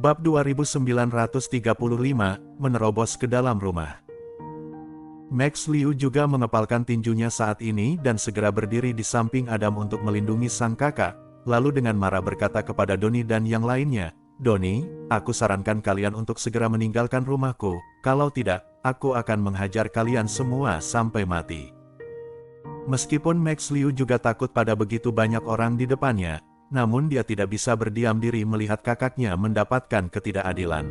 Bab 2935, menerobos ke dalam rumah. Max Liu juga mengepalkan tinjunya saat ini dan segera berdiri di samping Adam untuk melindungi sang kakak, lalu dengan marah berkata kepada Donnie dan yang lainnya, "Donnie, aku sarankan kalian untuk segera meninggalkan rumahku, kalau tidak, aku akan menghajar kalian semua sampai mati." Meskipun Max Liu juga takut pada begitu banyak orang di depannya, namun dia tidak bisa berdiam diri melihat kakaknya mendapatkan ketidakadilan.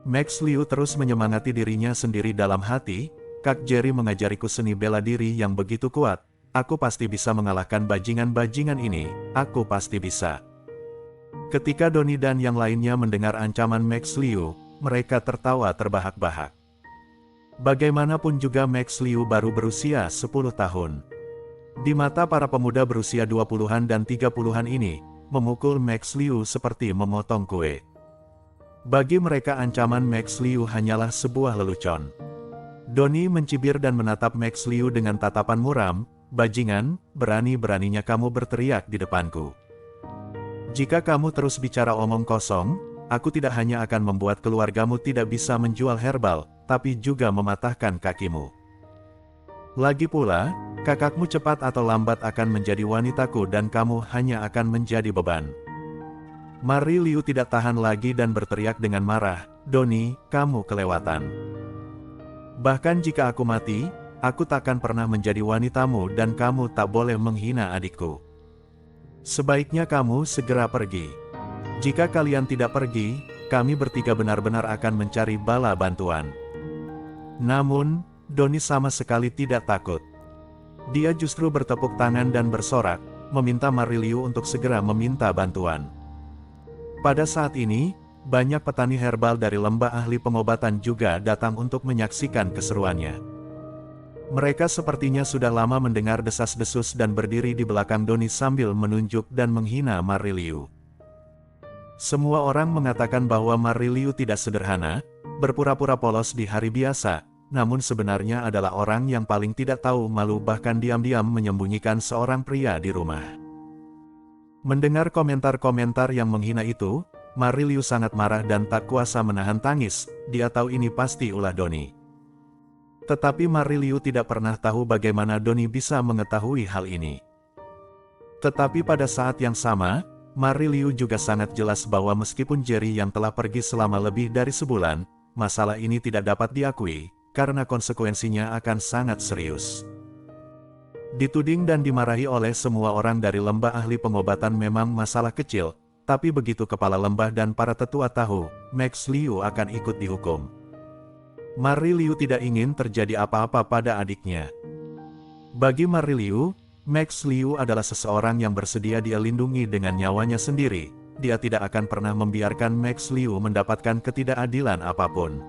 Max Liu terus menyemangati dirinya sendiri dalam hati, "Kak Jerry mengajariku seni bela diri yang begitu kuat, aku pasti bisa mengalahkan bajingan-bajingan ini, aku pasti bisa." Ketika Donnie dan yang lainnya mendengar ancaman Max Liu, mereka tertawa terbahak-bahak. Bagaimanapun juga Max Liu baru berusia 10 tahun. Di mata para pemuda berusia 20-an dan 30-an ini, memukul Max Liu seperti memotong kue. Bagi mereka ancaman Max Liu hanyalah sebuah lelucon. Donnie mencibir dan menatap Max Liu dengan tatapan muram, "Bajingan, berani-beraninya kamu berteriak di depanku. Jika kamu terus bicara omong kosong, aku tidak hanya akan membuat keluargamu tidak bisa menjual herbal, tapi juga mematahkan kakimu. Lagi pula, kakakmu cepat atau lambat akan menjadi wanitaku dan kamu hanya akan menjadi beban." Mari Liu tidak tahan lagi dan berteriak dengan marah, "Donnie, kamu kelewatan. Bahkan jika aku mati, aku takkan pernah menjadi wanitamu dan kamu tak boleh menghina adikku. Sebaiknya kamu segera pergi. Jika kalian tidak pergi, kami bertiga benar-benar akan mencari bala bantuan." Namun, Donnie sama sekali tidak takut. Dia justru bertepuk tangan dan bersorak, meminta Mariliu untuk segera meminta bantuan. Pada saat ini, banyak petani herbal dari lembah ahli pengobatan juga datang untuk menyaksikan keseruannya. Mereka sepertinya sudah lama mendengar desas-desus dan berdiri di belakang Donnie sambil menunjuk dan menghina Mariliu. Semua orang mengatakan bahwa Mariliu tidak sederhana, berpura-pura polos di hari biasa, namun sebenarnya adalah orang yang paling tidak tahu malu bahkan diam-diam menyembunyikan seorang pria di rumah. Mendengar komentar-komentar yang menghina itu, Mariliu sangat marah dan tak kuasa menahan tangis, dia tahu ini pasti ulah Donnie. Tetapi Mariliu tidak pernah tahu bagaimana Donnie bisa mengetahui hal ini. Tetapi pada saat yang sama, Mariliu juga sangat jelas bahwa meskipun Jerry yang telah pergi selama lebih dari sebulan, masalah ini tidak dapat diakui, karena konsekuensinya akan sangat serius. Dituding dan dimarahi oleh semua orang dari lembah ahli pengobatan memang masalah kecil, tapi begitu kepala lembah dan para tetua tahu, Max Liu akan ikut dihukum. Mariliu tidak ingin terjadi apa-apa pada adiknya. Bagi Mariliu, Max Liu adalah seseorang yang bersedia dia lindungi dengan nyawanya sendiri, dia tidak akan pernah membiarkan Max Liu mendapatkan ketidakadilan apapun.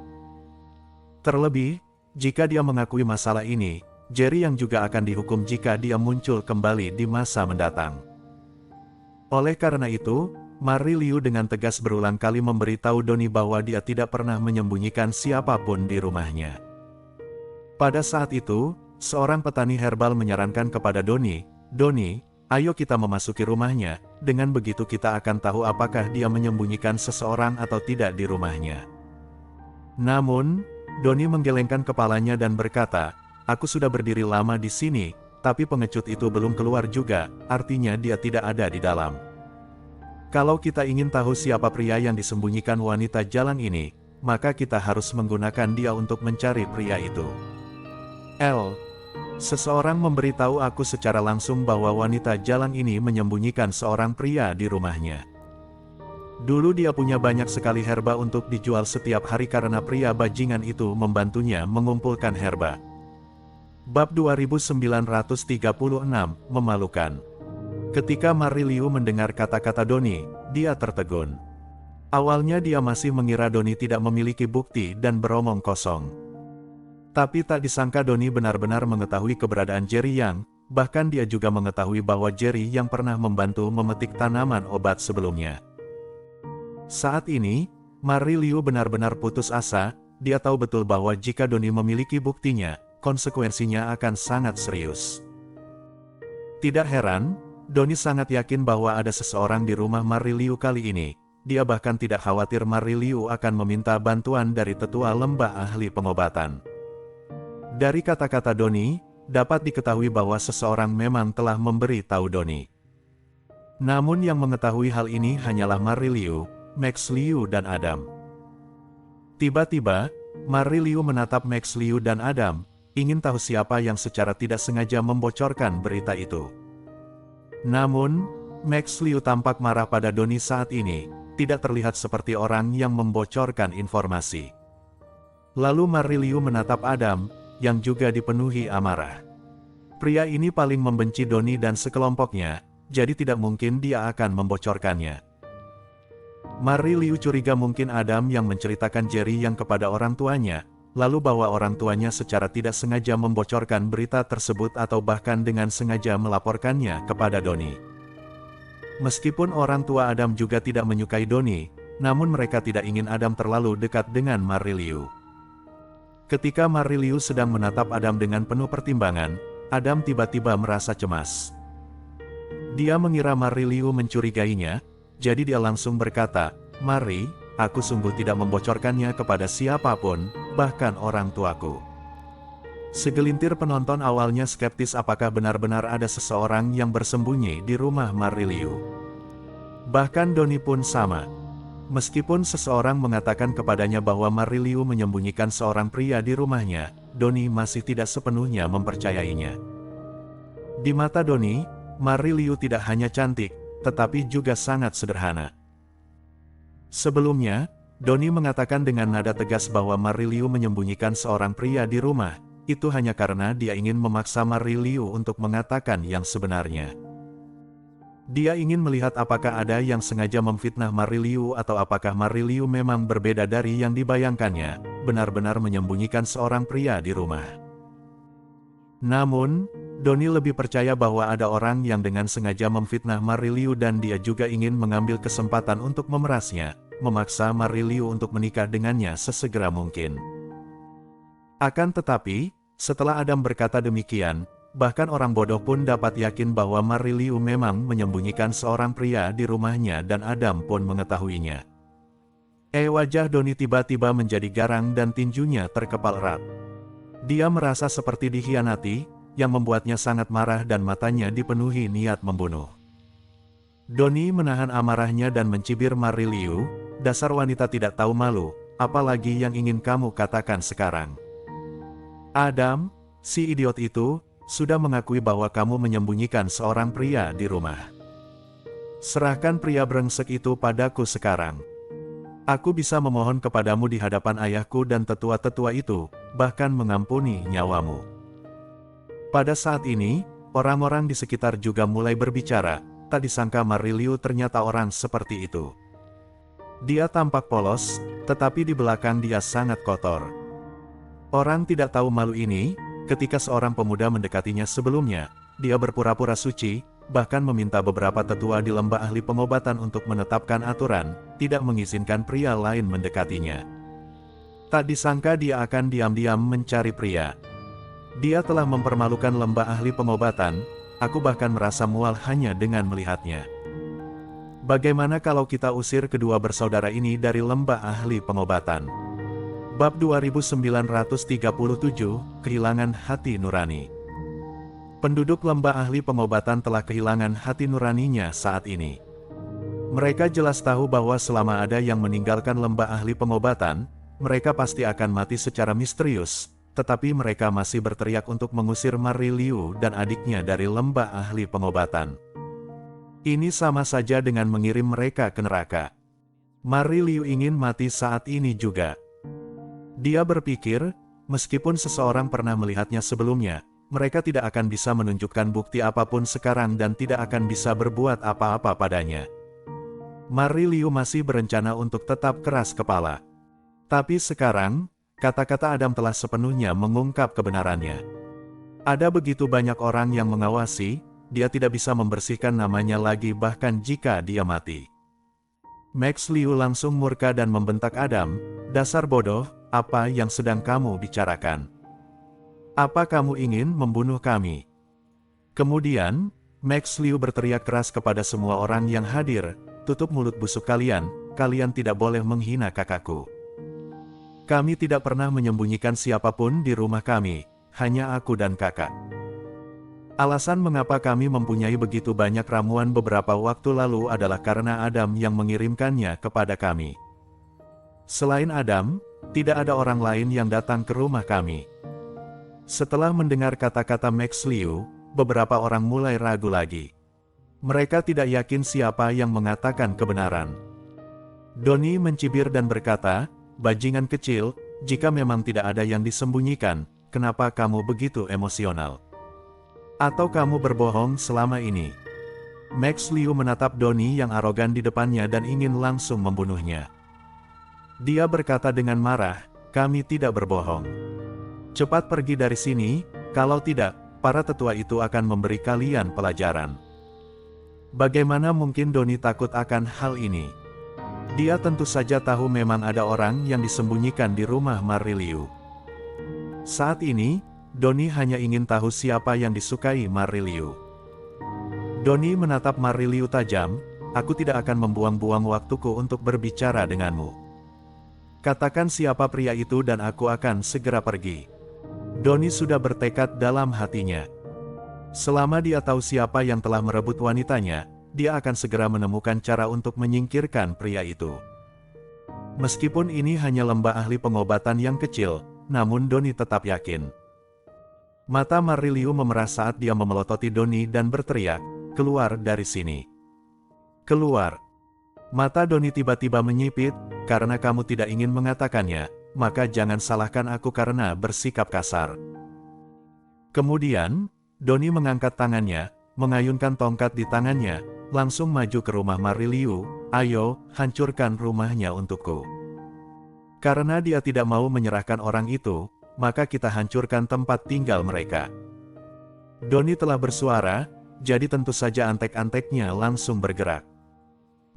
Terlebih, jika dia mengakui masalah ini, Jerry yang juga akan dihukum jika dia muncul kembali di masa mendatang. Oleh karena itu, Mariliu dengan tegas berulang kali memberitahu Donnie bahwa dia tidak pernah menyembunyikan siapapun di rumahnya. Pada saat itu, seorang petani herbal menyarankan kepada Donnie, "Donnie, ayo kita memasuki rumahnya, dengan begitu kita akan tahu apakah dia menyembunyikan seseorang atau tidak di rumahnya." Namun, Donnie menggelengkan kepalanya dan berkata, "Aku sudah berdiri lama di sini, tapi pengecut itu belum keluar juga, artinya dia tidak ada di dalam. Kalau kita ingin tahu siapa pria yang disembunyikan wanita jalan ini, maka kita harus menggunakan dia untuk mencari pria itu." Seseorang memberitahu aku secara langsung bahwa wanita jalan ini menyembunyikan seorang pria di rumahnya. Dulu dia punya banyak sekali herba untuk dijual setiap hari karena pria bajingan itu membantunya mengumpulkan herba. Bab 2936, memalukan. Ketika Mariliu mendengar kata-kata Donnie, dia tertegun. Awalnya dia masih mengira Donnie tidak memiliki bukti dan beromong kosong. Tapi tak disangka Donnie benar-benar mengetahui keberadaan Jerry Yang, bahkan dia juga mengetahui bahwa Jerry yang pernah membantu memetik tanaman obat sebelumnya. Saat ini, Mariliu benar-benar putus asa, dia tahu betul bahwa jika Donnie memiliki buktinya, konsekuensinya akan sangat serius. Tidak heran, Donnie sangat yakin bahwa ada seseorang di rumah Mariliu kali ini, dia bahkan tidak khawatir Mariliu akan meminta bantuan dari tetua lembah ahli pengobatan. Dari kata-kata Doni, dapat diketahui bahwa seseorang memang telah memberi tahu Doni. Namun yang mengetahui hal ini hanyalah Mariliu, Max Liu dan Adam. Tiba-tiba, Mariliu menatap Max Liu dan Adam, ingin tahu siapa yang secara tidak sengaja membocorkan berita itu. Namun, Max Liu tampak marah pada Doni saat ini, tidak terlihat seperti orang yang membocorkan informasi. Lalu Mariliu menatap Adam, yang juga dipenuhi amarah. Pria ini paling membenci Doni dan sekelompoknya, jadi tidak mungkin dia akan membocorkannya. Mariliu curiga mungkin Adam yang menceritakan Jerry yang kepada orang tuanya, lalu bahwa orang tuanya secara tidak sengaja membocorkan berita tersebut atau bahkan dengan sengaja melaporkannya kepada Doni. Meskipun orang tua Adam juga tidak menyukai Doni, namun mereka tidak ingin Adam terlalu dekat dengan Mariliu. Ketika Mariliu sedang menatap Adam dengan penuh pertimbangan, Adam tiba-tiba merasa cemas. Dia mengira Mariliu mencurigainya, jadi dia langsung berkata, "Mari, aku sungguh tidak membocorkannya kepada siapapun, bahkan orang tuaku." Segelintir penonton awalnya skeptis apakah benar-benar ada seseorang yang bersembunyi di rumah Mariliu. Bahkan Doni pun sama. Meskipun seseorang mengatakan kepadanya bahwa Mariliu menyembunyikan seorang pria di rumahnya, Doni masih tidak sepenuhnya mempercayainya. Di mata Doni, Mariliu tidak hanya cantik, tetapi juga sangat sederhana. Sebelumnya, Doni mengatakan dengan nada tegas bahwa Mariliu menyembunyikan seorang pria di rumah, itu hanya karena dia ingin memaksa Mariliu untuk mengatakan yang sebenarnya. Dia ingin melihat apakah ada yang sengaja memfitnah Mariliu atau apakah Mariliu memang berbeda dari yang dibayangkannya, benar-benar menyembunyikan seorang pria di rumah. Namun, Doni lebih percaya bahwa ada orang yang dengan sengaja memfitnah Mariliu dan dia juga ingin mengambil kesempatan untuk memerasnya, memaksa Mariliu untuk menikah dengannya sesegera mungkin. Akan tetapi, setelah Adam berkata demikian, bahkan orang bodoh pun dapat yakin bahwa Mariliu memang menyembunyikan seorang pria di rumahnya dan Adam pun mengetahuinya. Wajah Doni tiba-tiba menjadi garang dan tinjunya terkepal erat. Dia merasa seperti dikhianati, yang membuatnya sangat marah dan matanya dipenuhi niat membunuh. Doni menahan amarahnya dan mencibir Mariliu, "Dasar wanita tidak tahu malu, apalagi yang ingin kamu katakan sekarang? Adam, si idiot itu, sudah mengakui bahwa kamu menyembunyikan seorang pria di rumah. Serahkan pria brengsek itu padaku sekarang. Aku bisa memohon kepadamu di hadapan ayahku dan tetua-tetua itu, bahkan mengampuni nyawamu." Pada saat ini, orang-orang di sekitar juga mulai berbicara, tak disangka Mariliu ternyata orang seperti itu. Dia tampak polos, tetapi di belakang dia sangat kotor. Orang tidak tahu malu ini, ketika seorang pemuda mendekatinya sebelumnya, dia berpura-pura suci, bahkan meminta beberapa tetua di lembah ahli pengobatan untuk menetapkan aturan, tidak mengizinkan pria lain mendekatinya. Tak disangka dia akan diam-diam mencari pria. Dia telah mempermalukan lembah ahli pengobatan, aku bahkan merasa mual hanya dengan melihatnya. Bagaimana kalau kita usir kedua bersaudara ini dari lembah ahli pengobatan? Bab 2937, Kehilangan Hati Nurani. Penduduk lembah ahli pengobatan telah kehilangan hati nuraninya saat ini. Mereka jelas tahu bahwa selama ada yang meninggalkan lembah ahli pengobatan, mereka pasti akan mati secara misterius. Tetapi mereka masih berteriak untuk mengusir Mariliu dan adiknya dari lembah ahli pengobatan. Ini sama saja dengan mengirim mereka ke neraka. Mariliu ingin mati saat ini juga. Dia berpikir, meskipun seseorang pernah melihatnya sebelumnya, mereka tidak akan bisa menunjukkan bukti apapun sekarang dan tidak akan bisa berbuat apa-apa padanya. Mariliu masih berencana untuk tetap keras kepala. Tapi sekarang, kata-kata Adam telah sepenuhnya mengungkap kebenarannya. Ada begitu banyak orang yang mengawasi, dia tidak bisa membersihkan namanya lagi bahkan jika dia mati. Max Liu langsung murka dan membentak Adam, "Dasar bodoh, apa yang sedang kamu bicarakan? Apa kamu ingin membunuh kami?" Kemudian, Max Liu berteriak keras kepada semua orang yang hadir, "Tutup mulut busuk kalian, kalian tidak boleh menghina kakakku. Kami tidak pernah menyembunyikan siapapun di rumah kami, hanya aku dan kakak. Alasan mengapa kami mempunyai begitu banyak ramuan beberapa waktu lalu adalah karena Adam yang mengirimkannya kepada kami. Selain Adam, tidak ada orang lain yang datang ke rumah kami. Setelah mendengar kata-kata Max Liu, beberapa orang mulai ragu lagi. Mereka tidak yakin siapa yang mengatakan kebenaran. Donnie mencibir dan berkata, "Bajingan kecil, jika memang tidak ada yang disembunyikan, kenapa kamu begitu emosional? Atau kamu berbohong selama ini?" Max Liu menatap Donnie yang arogan di depannya dan ingin langsung membunuhnya. Dia berkata dengan marah, "Kami tidak berbohong. Cepat pergi dari sini, kalau tidak, para tetua itu akan memberi kalian pelajaran." Bagaimana mungkin Donnie takut akan hal ini? Dia tentu saja tahu memang ada orang yang disembunyikan di rumah Mariliu. Saat ini, Donnie hanya ingin tahu siapa yang disukai Mariliu. Donnie menatap Mariliu tajam, "Aku tidak akan membuang-buang waktuku untuk berbicara denganmu. Katakan siapa pria itu dan aku akan segera pergi." Donnie sudah bertekad dalam hatinya. Selama dia tahu siapa yang telah merebut wanitanya, dia akan segera menemukan cara untuk menyingkirkan pria itu. Meskipun ini hanya lembah ahli pengobatan yang kecil, namun Donnie tetap yakin. Mata Mariliu memerah saat dia memelototi Donnie dan berteriak, "Keluar dari sini! Keluar!" Mata Donnie tiba-tiba menyipit, "Karena kamu tidak ingin mengatakannya, maka jangan salahkan aku karena bersikap kasar." Kemudian, Donnie mengangkat tangannya, mengayunkan tongkat di tangannya, langsung maju ke rumah Mariliu, "Ayo, hancurkan rumahnya untukku. Karena dia tidak mau menyerahkan orang itu, maka kita hancurkan tempat tinggal mereka." Donnie telah bersuara, jadi tentu saja antek-anteknya langsung bergerak.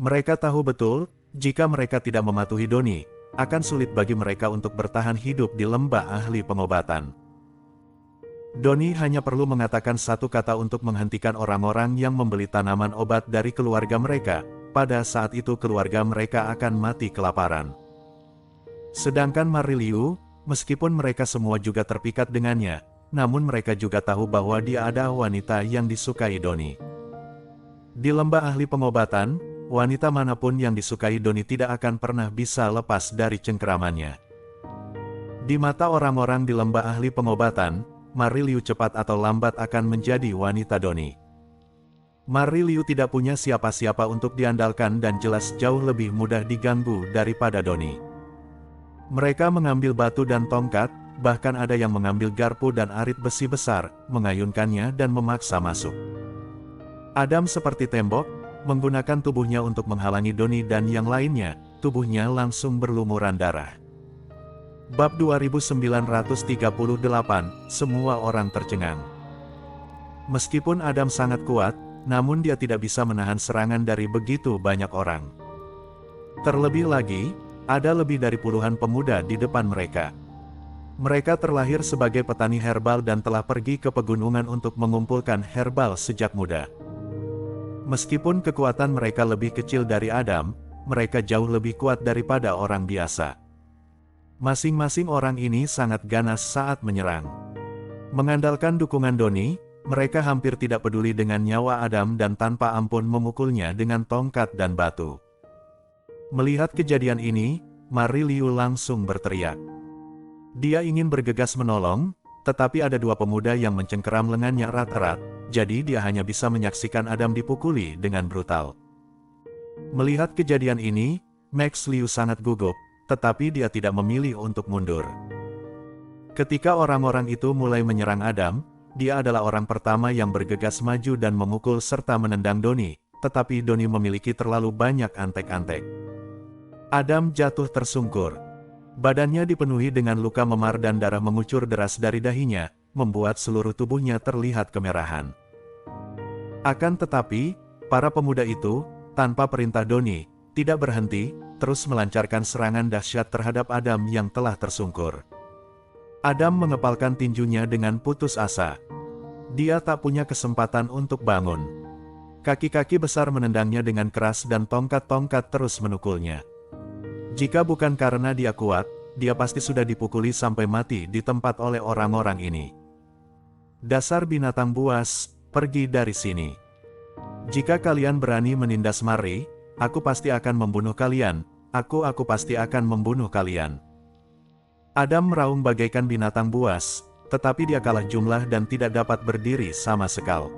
Mereka tahu betul, jika mereka tidak mematuhi Donnie, akan sulit bagi mereka untuk bertahan hidup di lembah ahli pengobatan. Donnie hanya perlu mengatakan satu kata untuk menghentikan orang-orang yang membeli tanaman obat dari keluarga mereka. Pada saat itu keluarga mereka akan mati kelaparan. Sedangkan Mariliu, meskipun mereka semua juga terpikat dengannya, namun mereka juga tahu bahwa dia ada wanita yang disukai Donnie. Di lembah ahli pengobatan, wanita manapun yang disukai Donnie tidak akan pernah bisa lepas dari cengkeramannya. Di mata orang-orang di lembah ahli pengobatan, Mariliu cepat atau lambat akan menjadi wanita Donnie. Mariliu tidak punya siapa-siapa untuk diandalkan dan jelas jauh lebih mudah diganggu daripada Donnie. Mereka mengambil batu dan tongkat, bahkan ada yang mengambil garpu dan arit besi besar, mengayunkannya dan memaksa masuk. Adam seperti tembok, menggunakan tubuhnya untuk menghalangi Donnie dan yang lainnya, tubuhnya langsung berlumuran darah. Bab 2938, semua orang tercengang. Meskipun Adam sangat kuat, namun dia tidak bisa menahan serangan dari begitu banyak orang. Terlebih lagi, ada lebih dari puluhan pemuda di depan mereka. Mereka terlahir sebagai petani herbal dan telah pergi ke pegunungan untuk mengumpulkan herbal sejak muda. Meskipun kekuatan mereka lebih kecil dari Adam, mereka jauh lebih kuat daripada orang biasa. Masing-masing orang ini sangat ganas saat menyerang. Mengandalkan dukungan Donnie, mereka hampir tidak peduli dengan nyawa Adam dan tanpa ampun memukulnya dengan tongkat dan batu. Melihat kejadian ini, Mariliu langsung berteriak. Dia ingin bergegas menolong, tetapi ada dua pemuda yang mencengkeram lengannya erat-erat, jadi dia hanya bisa menyaksikan Adam dipukuli dengan brutal. Melihat kejadian ini, Max Liu sangat gugup, tetapi dia tidak memilih untuk mundur. Ketika orang-orang itu mulai menyerang Adam, dia adalah orang pertama yang bergegas maju dan memukul serta menendang Donnie, tetapi Donnie memiliki terlalu banyak antek-antek. Adam jatuh tersungkur. Badannya dipenuhi dengan luka memar dan darah mengucur deras dari dahinya, membuat seluruh tubuhnya terlihat kemerahan. Akan tetapi, para pemuda itu, tanpa perintah Donnie, tidak berhenti, terus melancarkan serangan dahsyat terhadap Adam yang telah tersungkur. Adam mengepalkan tinjunya dengan putus asa. Dia tak punya kesempatan untuk bangun. Kaki-kaki besar menendangnya dengan keras dan tongkat-tongkat terus menukulnya. Jika bukan karena dia kuat, dia pasti sudah dipukuli sampai mati di tempat oleh orang-orang ini. Dasar binatang buas, pergi dari sini. Jika kalian berani menindas Marri, aku pasti akan membunuh kalian, aku pasti akan membunuh kalian. Adam meraung bagaikan binatang buas, tetapi dia kalah jumlah dan tidak dapat berdiri sama sekali.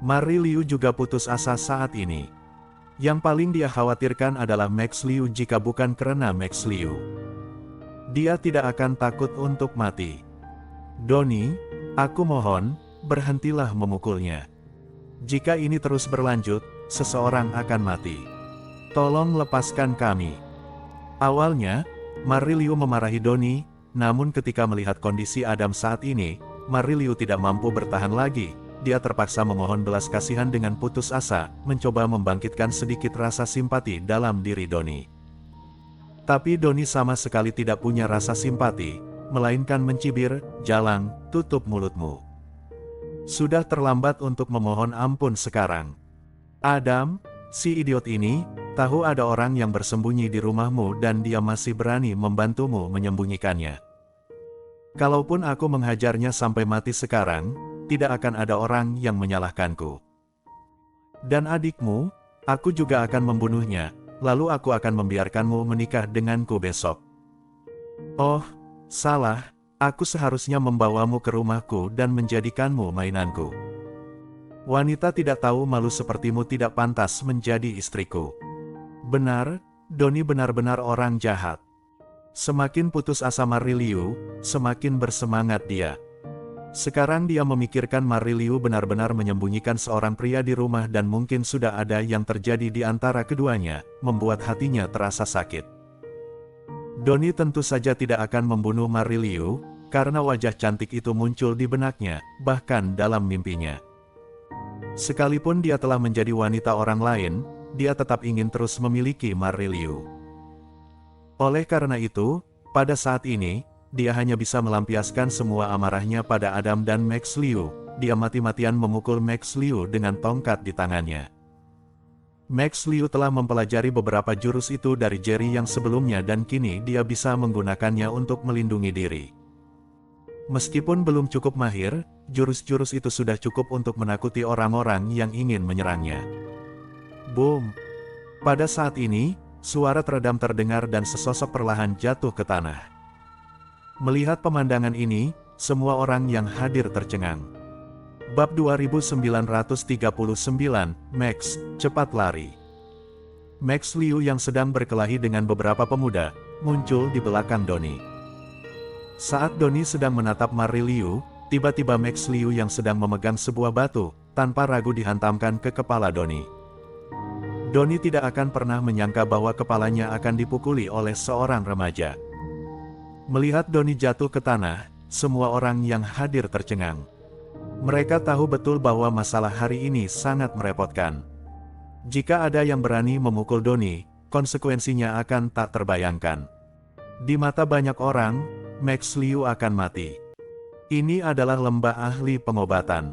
Marri Liu juga putus asa saat ini. Yang paling dia khawatirkan adalah Max Liu jika bukan karena Max Liu. Dia tidak akan takut untuk mati. Donnie, aku mohon, berhentilah memukulnya. Jika ini terus berlanjut, seseorang akan mati. Tolong lepaskan kami. Awalnya, Marri Liu memarahi Donnie, namun ketika melihat kondisi Adam saat ini, Marri Liu tidak mampu bertahan lagi. Dia terpaksa memohon belas kasihan dengan putus asa, mencoba membangkitkan sedikit rasa simpati dalam diri Donnie. Tapi Donnie sama sekali tidak punya rasa simpati, melainkan mencibir, "Jalang, tutup mulutmu. Sudah terlambat untuk memohon ampun sekarang. Adam, si idiot ini, tahu ada orang yang bersembunyi di rumahmu dan dia masih berani membantumu menyembunyikannya. Kalaupun aku menghajarnya sampai mati sekarang, tidak akan ada orang yang menyalahkanku. Dan adikmu, aku juga akan membunuhnya, lalu aku akan membiarkanmu menikah denganku besok." "Oh, salah, aku seharusnya membawamu ke rumahku dan menjadikanmu mainanku. Wanita tidak tahu malu sepertimu tidak pantas menjadi istriku." Benar, Donnie benar-benar orang jahat. Semakin putus asa Marri Liu, semakin bersemangat dia. Sekarang dia memikirkan Marri Liu benar-benar menyembunyikan seorang pria di rumah dan mungkin sudah ada yang terjadi di antara keduanya, membuat hatinya terasa sakit. Donnie tentu saja tidak akan membunuh Marri Liu, karena wajah cantik itu muncul di benaknya, bahkan dalam mimpinya. Sekalipun dia telah menjadi wanita orang lain, dia tetap ingin terus memiliki Marri Liu. Oleh karena itu, pada saat ini, dia hanya bisa melampiaskan semua amarahnya pada Adam dan Max Liu. Dia mati-matian memukul Max Liu dengan tongkat di tangannya. Max Liu telah mempelajari beberapa jurus itu dari Jerry yang sebelumnya dan kini dia bisa menggunakannya untuk melindungi diri. Meskipun belum cukup mahir, jurus-jurus itu sudah cukup untuk menakuti orang-orang yang ingin menyerangnya. Boom! Pada saat ini, suara teredam terdengar dan sesosok perlahan jatuh ke tanah. Melihat pemandangan ini, semua orang yang hadir tercengang. Bab 2939, Max, cepat lari. Max Liu yang sedang berkelahi dengan beberapa pemuda, muncul di belakang Donnie. Saat Donnie sedang menatap Marri Liu, tiba-tiba Max Liu yang sedang memegang sebuah batu, tanpa ragu dihantamkan ke kepala Donnie. Donnie tidak akan pernah menyangka bahwa kepalanya akan dipukuli oleh seorang remaja. Melihat Donnie jatuh ke tanah, semua orang yang hadir tercengang. Mereka tahu betul bahwa masalah hari ini sangat merepotkan. Jika ada yang berani memukul Donnie, konsekuensinya akan tak terbayangkan. Di mata banyak orang, Max Liu akan mati. Ini adalah lembah ahli pengobatan.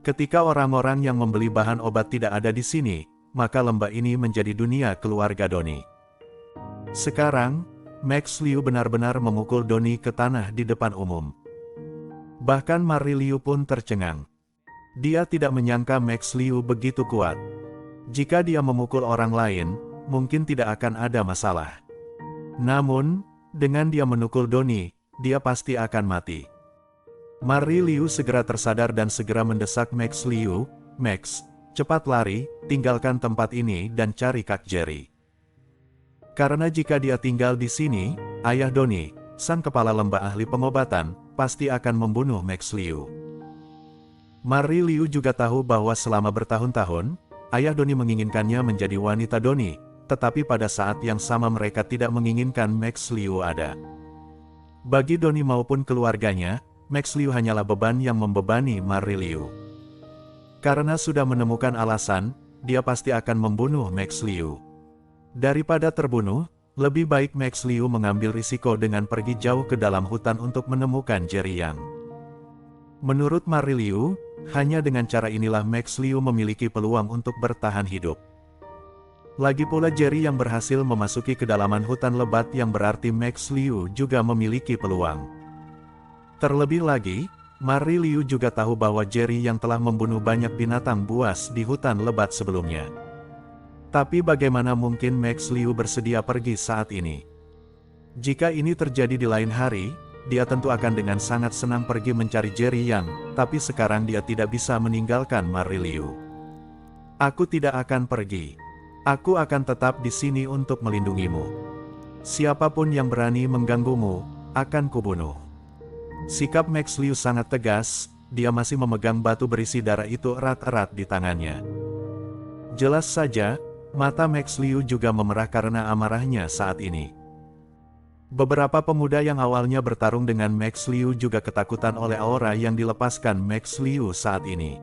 Ketika orang-orang yang membeli bahan obat tidak ada di sini, maka lembah ini menjadi dunia keluarga Donnie. Sekarang, Max Liu benar-benar memukul Donnie ke tanah di depan umum. Bahkan Marri Liu pun tercengang. Dia tidak menyangka Max Liu begitu kuat. Jika dia memukul orang lain, mungkin tidak akan ada masalah. Namun, dengan dia menukul Donnie, dia pasti akan mati. Marri Liu segera tersadar dan segera mendesak Max Liu, "Max, cepat lari, tinggalkan tempat ini dan cari Kak Jerry. Karena jika dia tinggal di sini, ayah Donnie, sang kepala lembah ahli pengobatan, pasti akan membunuh Max Liu." Marri Liu juga tahu bahwa selama bertahun-tahun, ayah Donnie menginginkannya menjadi wanita Donnie, tetapi pada saat yang sama mereka tidak menginginkan Max Liu ada. Bagi Donnie maupun keluarganya, Max Liu hanyalah beban yang membebani Marri Liu. Karena sudah menemukan alasan, dia pasti akan membunuh Max Liu. Daripada terbunuh, lebih baik Max Liu mengambil risiko dengan pergi jauh ke dalam hutan untuk menemukan Jerry Yang. Menurut Marri Liu, hanya dengan cara inilah Max Liu memiliki peluang untuk bertahan hidup. Lagi pula Jerry yang berhasil memasuki kedalaman hutan lebat yang berarti Max Liu juga memiliki peluang. Terlebih lagi, Mary Liu juga tahu bahwa Jerry yang telah membunuh banyak binatang buas di hutan lebat sebelumnya. Tapi bagaimana mungkin Max Liu bersedia pergi saat ini? Jika ini terjadi di lain hari, dia tentu akan dengan sangat senang pergi mencari Jerry Yang, tapi sekarang dia tidak bisa meninggalkan Mary Liu. Aku tidak akan pergi. Aku akan tetap di sini untuk melindungimu. Siapapun yang berani mengganggumu, akan kubunuh. Sikap Max Liu sangat tegas, dia masih memegang batu berisi darah itu erat-erat di tangannya. Jelas saja, mata Max Liu juga memerah karena amarahnya saat ini. Beberapa pemuda yang awalnya bertarung dengan Max Liu juga ketakutan oleh aura yang dilepaskan Max Liu saat ini.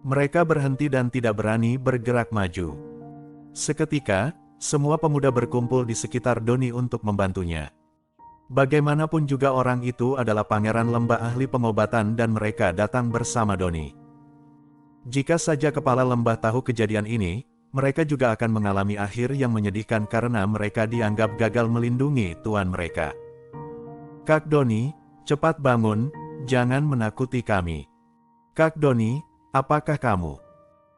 Mereka berhenti dan tidak berani bergerak maju. Seketika, semua pemuda berkumpul di sekitar Donnie untuk membantunya. Bagaimanapun juga orang itu adalah pangeran lembah ahli pengobatan dan mereka datang bersama Donnie. Jika saja kepala lembah tahu kejadian ini, mereka juga akan mengalami akhir yang menyedihkan karena mereka dianggap gagal melindungi tuan mereka. Kak Donnie, cepat bangun, jangan menakuti kami. Kak Donnie, apakah kamu?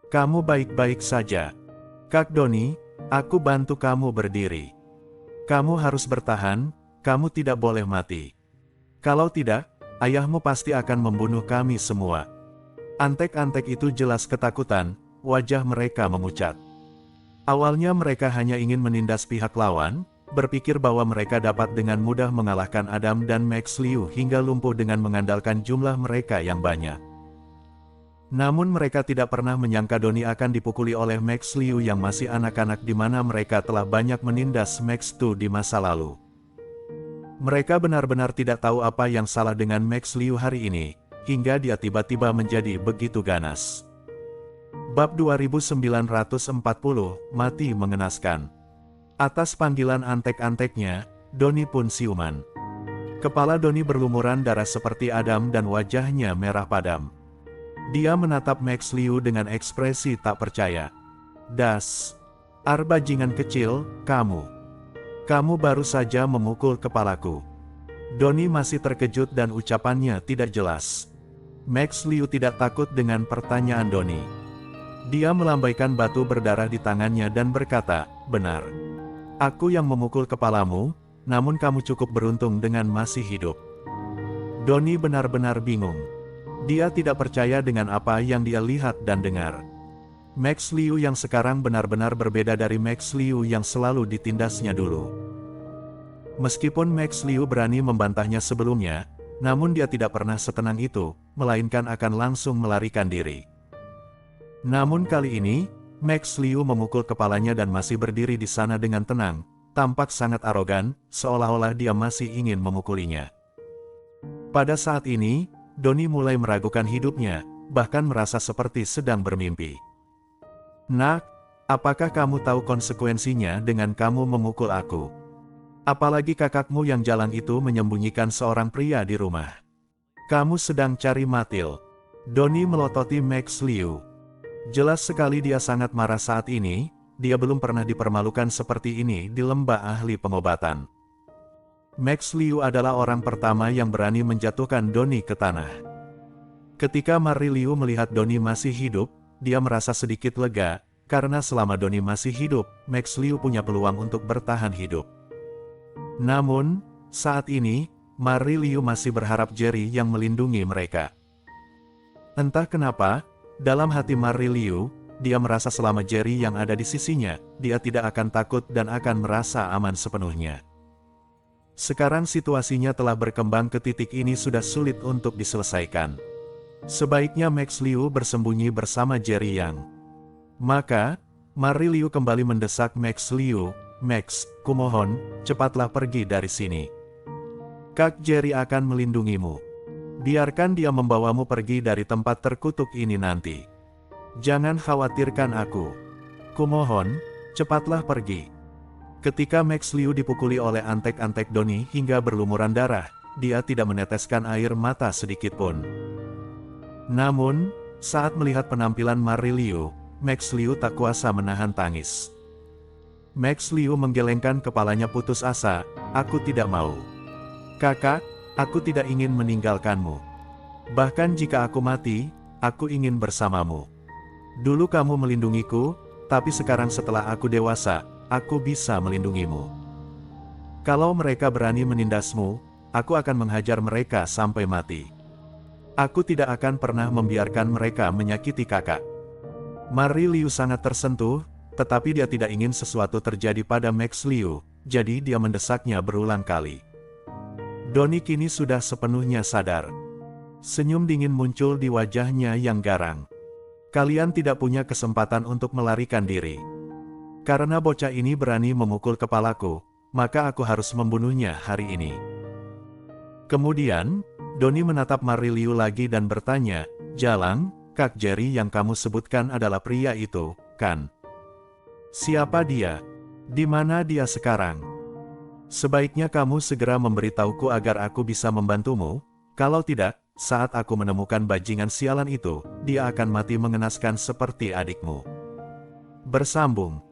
Kamu baik-baik saja. Kak Donnie, aku bantu kamu berdiri. Kamu harus bertahan, kamu tidak boleh mati. Kalau tidak, ayahmu pasti akan membunuh kami semua. Antek-antek itu jelas ketakutan, wajah mereka memucat. Awalnya mereka hanya ingin menindas pihak lawan, berpikir bahwa mereka dapat dengan mudah mengalahkan Adam dan Max Liu hingga lumpuh dengan mengandalkan jumlah mereka yang banyak. Namun mereka tidak pernah menyangka Donnie akan dipukuli oleh Max Liu yang masih anak-anak di mana mereka telah banyak menindas Max Tu di masa lalu. Mereka benar-benar tidak tahu apa yang salah dengan Max Liu hari ini, hingga dia tiba-tiba menjadi begitu ganas. Bab 2940, Mati Mengenaskan. Atas panggilan antek-anteknya, Donnie pun siuman. Kepala Donnie berlumuran darah seperti Adam dan wajahnya merah padam. Dia menatap Max Liu dengan ekspresi tak percaya. Das, bajingan kecil, kamu. Kamu baru saja memukul kepalaku. Donnie masih terkejut dan ucapannya tidak jelas. Max Liu tidak takut dengan pertanyaan Donnie. Dia melambaikan batu berdarah di tangannya dan berkata, benar. Aku yang memukul kepalamu, namun kamu cukup beruntung dengan masih hidup. Donnie benar-benar bingung. Dia tidak percaya dengan apa yang dia lihat dan dengar. Max Liu yang sekarang benar-benar berbeda dari Max Liu yang selalu ditindasnya dulu. Meskipun Max Liu berani membantahnya sebelumnya, namun dia tidak pernah setenang itu, melainkan akan langsung melarikan diri. Namun kali ini, Max Liu memukul kepalanya dan masih berdiri di sana dengan tenang, tampak sangat arogan, seolah-olah dia masih ingin memukulinya. Pada saat ini, Donnie mulai meragukan hidupnya, bahkan merasa seperti sedang bermimpi. Nak, apakah kamu tahu konsekuensinya dengan kamu memukul aku? Apalagi kakakmu yang jalan itu menyembunyikan seorang pria di rumah. Kamu sedang cari Matil. Donnie melototi Max Liu. Jelas sekali dia sangat marah saat ini, dia belum pernah dipermalukan seperti ini di lembah ahli pengobatan. Max Liu adalah orang pertama yang berani menjatuhkan Donnie ke tanah. Ketika Mary Liu melihat Donnie masih hidup, dia merasa sedikit lega, karena selama Donnie masih hidup, Max Liu punya peluang untuk bertahan hidup. Namun, saat ini, Mary Liu masih berharap Jerry yang melindungi mereka. Entah kenapa, dalam hati Mary Liu, dia merasa selama Jerry yang ada di sisinya, dia tidak akan takut dan akan merasa aman sepenuhnya. Sekarang situasinya telah berkembang ke titik ini sudah sulit untuk diselesaikan. Sebaiknya Max Liu bersembunyi bersama Jerry Yang. Maka, Mary Liu kembali mendesak Max Liu, Max, kumohon, cepatlah pergi dari sini. Kak Jerry akan melindungimu. Biarkan dia membawamu pergi dari tempat terkutuk ini nanti. Jangan khawatirkan aku. Kumohon, cepatlah pergi. Ketika Max Liu dipukuli oleh antek-antek Donnie hingga berlumuran darah, dia tidak meneteskan air mata sedikitpun. Namun, saat melihat penampilan Mary Liu, Max Liu tak kuasa menahan tangis. Max Liu menggelengkan kepalanya putus asa, aku tidak mau. Kakak, aku tidak ingin meninggalkanmu. Bahkan jika aku mati, aku ingin bersamamu. Dulu kamu melindungiku, tapi sekarang setelah aku dewasa, aku bisa melindungimu. Kalau mereka berani menindasmu, aku akan menghajar mereka sampai mati. Aku tidak akan pernah membiarkan mereka menyakiti kakak. Mari Liu sangat tersentuh, tetapi dia tidak ingin sesuatu terjadi pada Max Liu, jadi dia mendesaknya berulang kali. Donnie kini sudah sepenuhnya sadar. Senyum dingin muncul di wajahnya yang garang. Kalian tidak punya kesempatan untuk melarikan diri. Karena bocah ini berani memukul kepalaku, maka aku harus membunuhnya hari ini. Kemudian, Donnie menatap Mari Liu lagi dan bertanya, Jalang, Kak Jerry yang kamu sebutkan adalah pria itu, kan? Siapa dia? Di mana dia sekarang? Sebaiknya kamu segera memberitahuku agar aku bisa membantumu, kalau tidak, saat aku menemukan bajingan sialan itu, dia akan mati mengenaskan seperti adikmu. Bersambung.